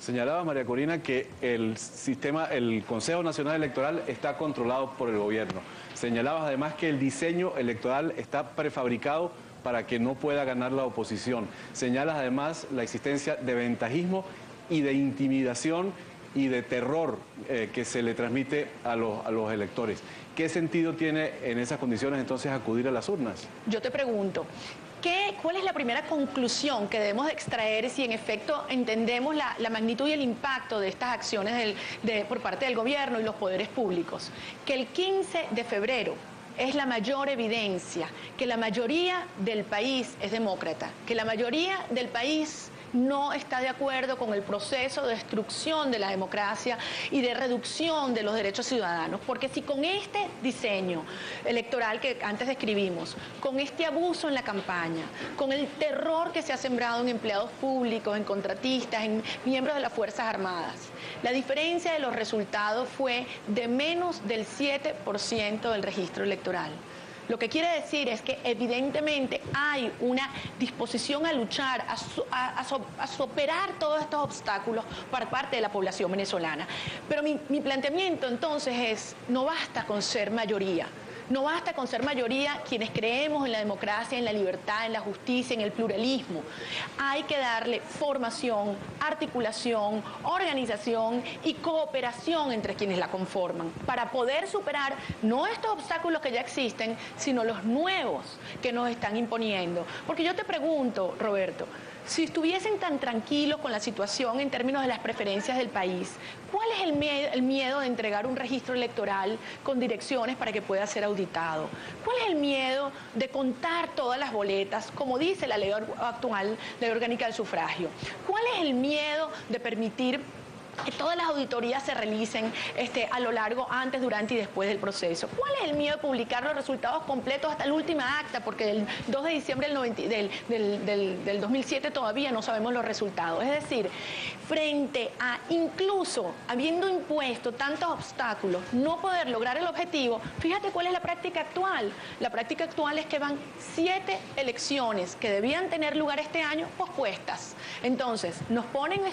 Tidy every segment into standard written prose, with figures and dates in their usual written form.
Señalaba María Corina que el Consejo Nacional Electoral está controlado por el gobierno. Señalabas además que el diseño electoral está prefabricado para que no pueda ganar la oposición. Señalas además la existencia de ventajismo y de intimidación y de terror que se le transmite a los electores. ¿Qué sentido tiene en esas condiciones entonces acudir a las urnas? Yo te pregunto, ¿cuál es la primera conclusión que debemos de extraer si en efecto entendemos la magnitud y el impacto de estas acciones por parte del gobierno y los poderes públicos? Que el 15 de febrero es la mayor evidencia que la mayoría del país es demócrata, que la mayoría del país no está de acuerdo con el proceso de destrucción de la democracia y de reducción de los derechos ciudadanos. Porque si con este diseño electoral que antes describimos, con este abuso en la campaña, con el terror que se ha sembrado en empleados públicos, en contratistas, en miembros de las Fuerzas Armadas, la diferencia de los resultados fue de menos del 7% del registro electoral. Lo que quiere decir es que evidentemente hay una disposición a luchar, a superar todos estos obstáculos por parte de la población venezolana. Pero mi planteamiento entonces es, no basta con ser mayoría. No basta con ser mayoría quienes creemos en la democracia, en la libertad, en la justicia, en el pluralismo. Hay que darle formación, articulación, organización y cooperación entre quienes la conforman para poder superar no estos obstáculos que ya existen, sino los nuevos que nos están imponiendo. Porque yo te pregunto, Roberto, si estuviesen tan tranquilos con la situación en términos de las preferencias del país, ¿cuál es el miedo de entregar un registro electoral con direcciones para que pueda ser auditado? ¿Cuál es el miedo de contar todas las boletas, como dice la ley actual, ley orgánica del sufragio? ¿Cuál es el miedo de permitir que todas las auditorías se realicen a lo largo, antes, durante y después del proceso? ¿Cuál es el miedo de publicar los resultados completos hasta la última acta? Porque el 2 de diciembre del 2007 todavía no sabemos los resultados. Es decir, frente a incluso habiendo impuesto tantos obstáculos, no poder lograr el objetivo, fíjate cuál es la práctica actual. La práctica actual es que van 7 elecciones que debían tener lugar este año pospuestas. Entonces, nos ponen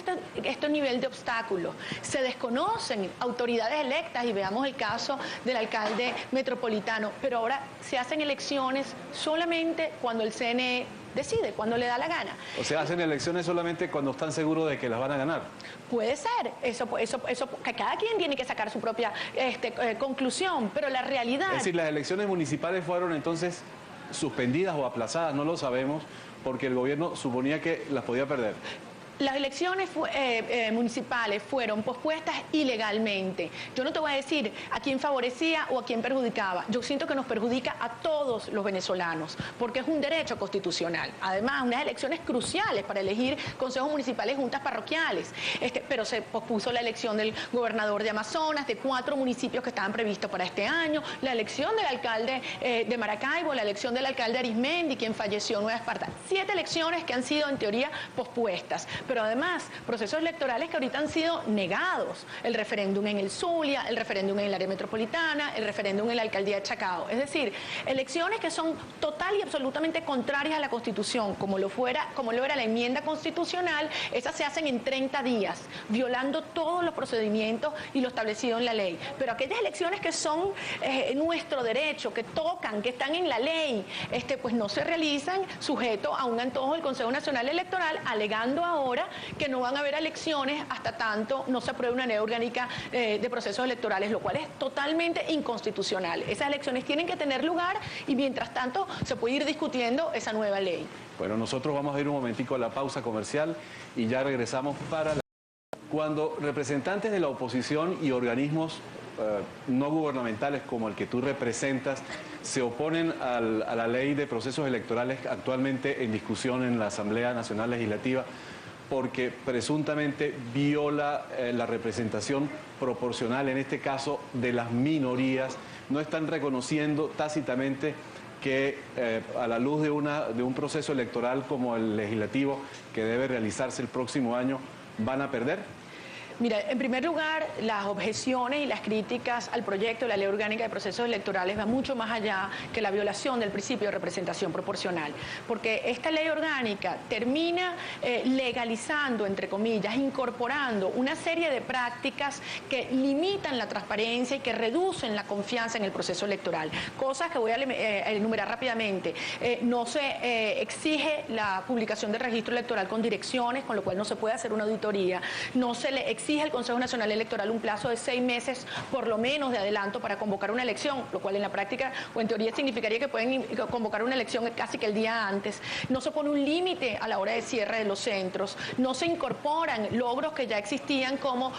este nivel de obstáculos. Se desconocen autoridades electas y veamos el caso del alcalde metropolitano, pero ahora se hacen elecciones solamente cuando el CNE decide, cuando le da la gana. O sea, hacen elecciones solamente cuando están seguros de que las van a ganar. Puede ser, eso que cada quien tiene que sacar su propia conclusión, pero la realidad... Es decir, las elecciones municipales fueron entonces suspendidas o aplazadas, no lo sabemos, porque el gobierno suponía que las podía perder. Las elecciones municipales fueron pospuestas ilegalmente. Yo no te voy a decir a quién favorecía o a quién perjudicaba. Yo siento que nos perjudica a todos los venezolanos, porque es un derecho constitucional. Además, unas elecciones cruciales para elegir consejos municipales y juntas parroquiales. Pero se pospuso la elección del gobernador de Amazonas, de 4 municipios que estaban previstos para este año, la elección del alcalde de Maracaibo, la elección del alcalde Arismendi, quien falleció en Nueva Esparta. 7 elecciones que han sido, en teoría, pospuestas. Pero además, procesos electorales que ahorita han sido negados. El referéndum en el Zulia, el referéndum en el área metropolitana, el referéndum en la alcaldía de Chacao. Es decir, elecciones que son total y absolutamente contrarias a la Constitución, como lo era la enmienda constitucional. Esas se hacen en 30 días, violando todos los procedimientos y lo establecido en la ley. Pero aquellas elecciones que son nuestro derecho, que tocan, que están en la ley, pues no se realizan sujeto a un antojo del Consejo Nacional Electoral, alegando ahora que no van a haber elecciones hasta tanto no se apruebe una ley orgánica de procesos electorales, lo cual es totalmente inconstitucional. Esas elecciones tienen que tener lugar y mientras tanto se puede ir discutiendo esa nueva ley. Bueno, nosotros vamos a ir un momentico a la pausa comercial y ya regresamos para Cuando representantes de la oposición y organismos no gubernamentales como el que tú representas se oponen a la ley de procesos electorales actualmente en discusión en la Asamblea Nacional Legislativa, porque presuntamente viola la representación proporcional, en este caso de las minorías, no están reconociendo tácitamente que a la luz de un proceso electoral como el legislativo que debe realizarse el próximo año, van a perder. Mira, en primer lugar, las objeciones y las críticas al proyecto de la Ley Orgánica de Procesos Electorales van mucho más allá que la violación del principio de representación proporcional, porque esta ley orgánica termina legalizando, entre comillas, incorporando una serie de prácticas que limitan la transparencia y que reducen la confianza en el proceso electoral. Cosas que voy a enumerar rápidamente. No se exige la publicación del registro electoral con direcciones, con lo cual no se puede hacer una auditoría. No se le exige al Consejo Nacional Electoral un plazo de 6 meses por lo menos de adelanto para convocar una elección, lo cual en la práctica o en teoría significaría que pueden convocar una elección casi que el día antes. No se pone un límite a la hora de cierre de los centros, no se incorporan logros que ya existían como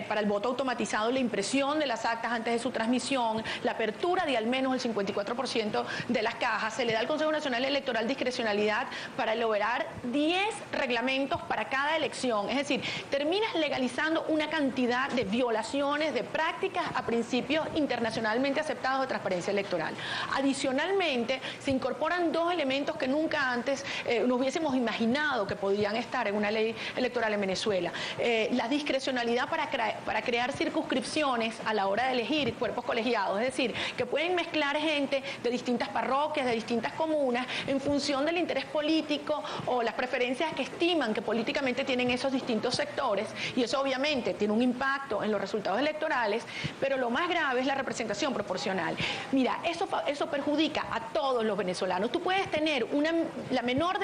para el voto automatizado, la impresión de las actas antes de su transmisión, la apertura de al menos el 54% de las cajas. Se le da al Consejo Nacional Electoral discrecionalidad para elaborar 10 reglamentos para cada elección, es decir, terminas legalizando una cantidad de violaciones, de prácticas a principios internacionalmente aceptados de transparencia electoral. Adicionalmente, se incorporan 2 elementos que nunca antes nos hubiésemos imaginado que podían estar en una ley electoral en Venezuela. La discrecionalidad para crear circunscripciones a la hora de elegir cuerpos colegiados, es decir, que pueden mezclar gente de distintas parroquias, de distintas comunas, en función del interés político o las preferencias que estiman que políticamente tienen esos distintos sectores, y eso obviamente tiene un impacto en los resultados electorales, pero lo más grave es la representación proporcional. Mira, eso perjudica a todos los venezolanos. Tú puedes tener la mayor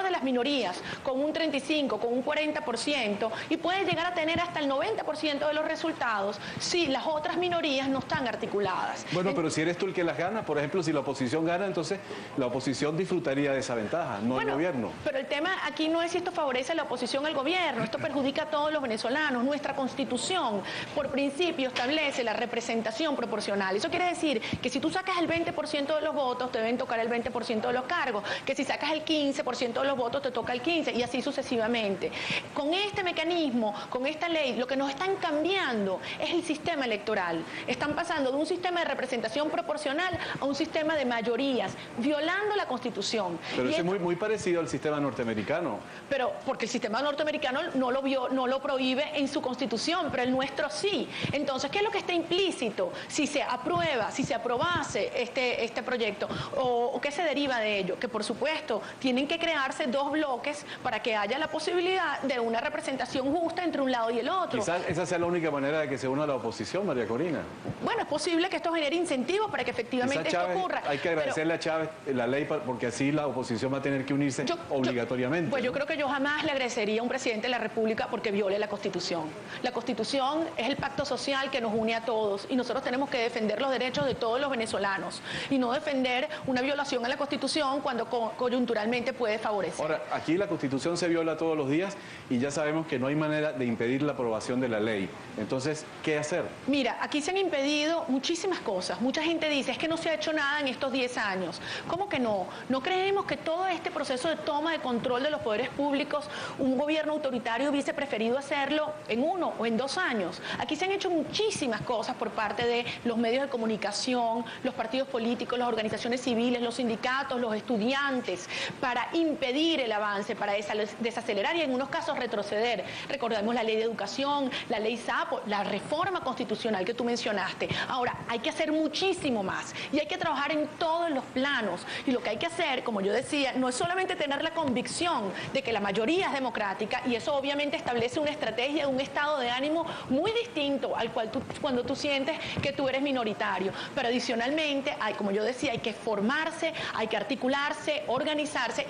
de las minorías con un 35, con un 40%, y puedes llegar a tener hasta el 90% de los resultados si las otras minorías no están articuladas. Bueno, pero si eres tú el que las gana, por ejemplo, si la oposición gana, entonces la oposición disfrutaría de esa ventaja, no el gobierno. Pero el tema aquí no es si esto favorece a la oposición o al gobierno, esto perjudica a todos los venezolanos. Nuestra Constitución, por principio, establece la representación proporcional. Eso quiere decir que si tú sacas el 20% de los votos, te deben tocar el 20% de los cargos, que si sacas el 15% de los votos, te toca el 15%, y así sucesivamente. Con este mecanismo, con esta ley, lo que nos están cambiando es el sistema electoral. Están pasando de un sistema de representación proporcional a un sistema de mayorías, violando la Constitución. Pero eso es muy parecido al sistema norteamericano. Pero porque el sistema norteamericano no lo prohíbe en su Constitución, pero el nuestro sí. Entonces, ¿qué es lo que está implícito? Si se aprueba, si se aprobase este proyecto, o qué se deriva de ello, que por supuesto tienen que crearse 2 bloques para que haya la posibilidad de una representación justa entre un lado y el otro. Quizás esa sea la única manera de que se una la oposición, María Corina. Bueno, es posible que esto genere incentivos para que efectivamente esto ocurra. Hay que agradecerle a Chávez la ley, porque así la oposición va a tener que unirse obligatoriamente. Pues yo creo que yo jamás le agradecería a un presidente de la República porque viole la Constitución. La Constitución es el pacto social que nos une a todos, y nosotros tenemos que defender los derechos de todos los venezolanos y no defender una violación a la Constitución cuando coyunturalmente puede favorecer. Ahora, aquí la Constitución se viola todos los días y ya sabemos que no hay manera de impedir la aprobación de la ley. Entonces, ¿qué hacer? Mira, aquí se han impedido muchísimas cosas. Mucha gente dice, es que no se ha hecho nada en estos 10 años. ¿Cómo que no? ¿No creemos que todo este proceso de toma de control de los poderes públicos, un gobierno autoritario hubiese preferido hacerlo en 1 o en 2 años? Aquí se han hecho muchísimas cosas por parte de los medios de comunicación, los partidos políticos, las organizaciones civiles, los sindicatos, los estudiantes, para impedir el avance, para desacelerar y en unos casos retroceder. Recordemos la ley de educación, la ley SAPO, la reforma constitucional que tú mencionaste. Ahora, hay que hacer muchísimo más y hay que trabajar en todos los planos. Y lo que hay que hacer, como yo decía, no es solamente tener la convicción de que la mayoría es democrática, y eso obviamente establece una estrategia, un estado de ánimo muy distinto al cual cuando tú sientes que tú eres minoritario. Pero adicionalmente, como yo decía, hay que formarse, hay que articularse, organizarse